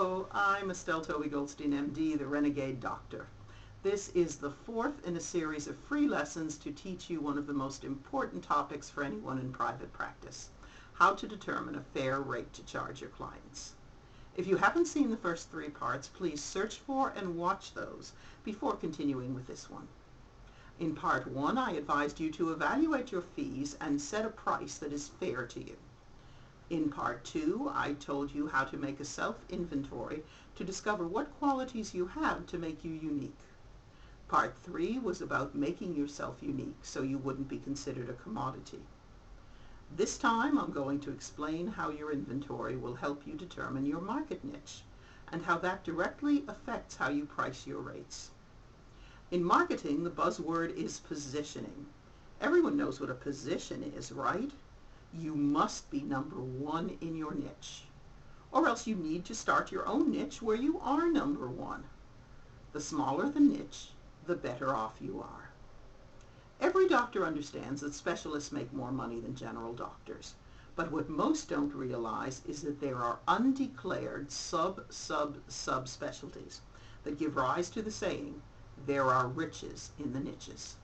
Hello, I'm Estelle Toby Goldstein, MD, the Renegade Doctor. This is the fourth in a series of free lessons to teach you one of the most important topics for anyone in private practice, how to determine a fair rate to charge your clients. If you haven't seen the first three parts, please search for and watch those before continuing with this one. In part one, I advised you to evaluate your fees and set a price that is fair to you. In part two, I told you how to make a self-inventory to discover what qualities you have to make you unique. Part three was about making yourself unique so you wouldn't be considered a commodity. This time, I'm going to explain how your inventory will help you determine your market niche and how that directly affects how you price your rates. In marketing, the buzzword is positioning. Everyone knows what a position is, right? You must be number one in your niche, or else you need to start your own niche where you are number one. The smaller the niche, the better off you are. Every doctor understands that specialists make more money than general doctors, but what most don't realize is that there are undeclared subspecialties that give rise to the saying, there are riches in the niches.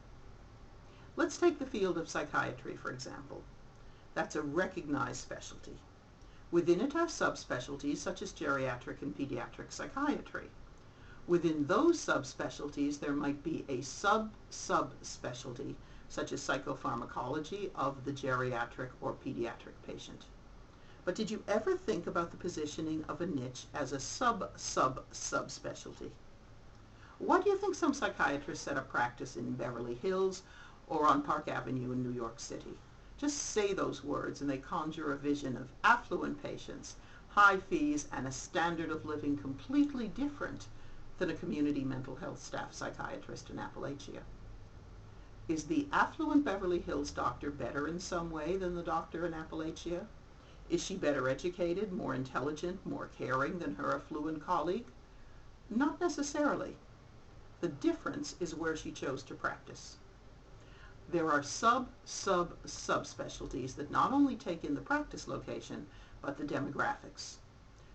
Let's take the field of psychiatry, for example. That's a recognized specialty. Within it are subspecialties such as geriatric and pediatric psychiatry. Within those subspecialties, there might be a subspecialty such as psychopharmacology of the geriatric or pediatric patient. But did you ever think about the positioning of a niche as a subspecialty? Why do you think some psychiatrists set up practice in Beverly Hills or on Park Avenue in New York City? Just say those words and they conjure a vision of affluent patients, high fees, and a standard of living completely different than a community mental health staff psychiatrist in Appalachia. Is the affluent Beverly Hills doctor better in some way than the doctor in Appalachia? Is she better educated, more intelligent, more caring than her affluent colleague? Not necessarily. The difference is where she chose to practice. There are subspecialties that not only take in the practice location, but the demographics.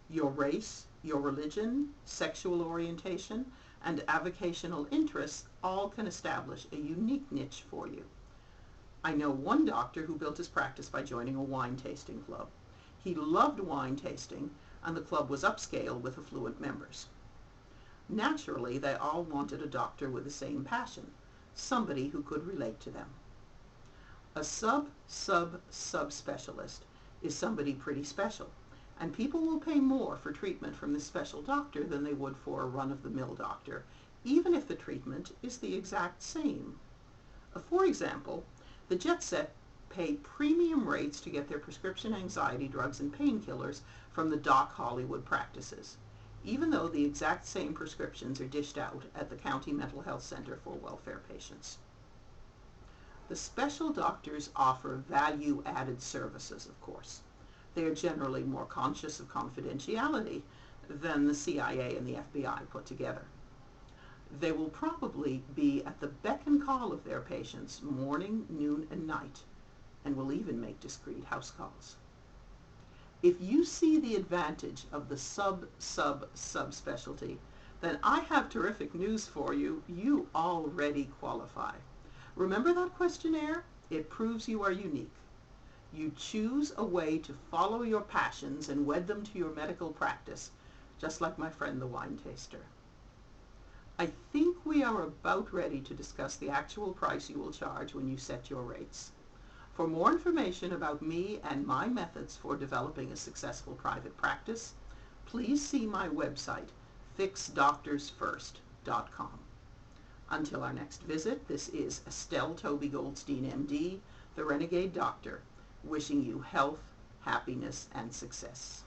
Your race, your religion, sexual orientation, and avocational interests all can establish a unique niche for you. I know one doctor who built his practice by joining a wine tasting club. He loved wine tasting, and the club was upscale with affluent members. Naturally, they all wanted a doctor with the same passion, somebody who could relate to them. A subspecialist is somebody pretty special, and people will pay more for treatment from this special doctor than they would for a run-of-the-mill doctor, even if the treatment is the exact same. For example, the jet set pay premium rates to get their prescription anxiety drugs and painkillers from the Doc Hollywood practices, even though the exact same prescriptions are dished out at the county mental health center for welfare patients. The special doctors offer value-added services, of course. They are generally more conscious of confidentiality than the CIA and the FBI put together. They will probably be at the beck and call of their patients morning, noon, and night, and will even make discreet house calls. If you see the advantage of the subspecialty, then I have terrific news for you. You already qualify. Remember that questionnaire? It proves you are unique. You choose a way to follow your passions and wed them to your medical practice, just like my friend the wine taster. I think we are about ready to discuss the actual price you will charge when you set your rates. For more information about me and my methods for developing a successful private practice, please see my website, fixdoctorsfirst.com. Until our next visit, this is Estelle Toby Goldstein, MD, the Renegade Doctor, wishing you health, happiness, and success.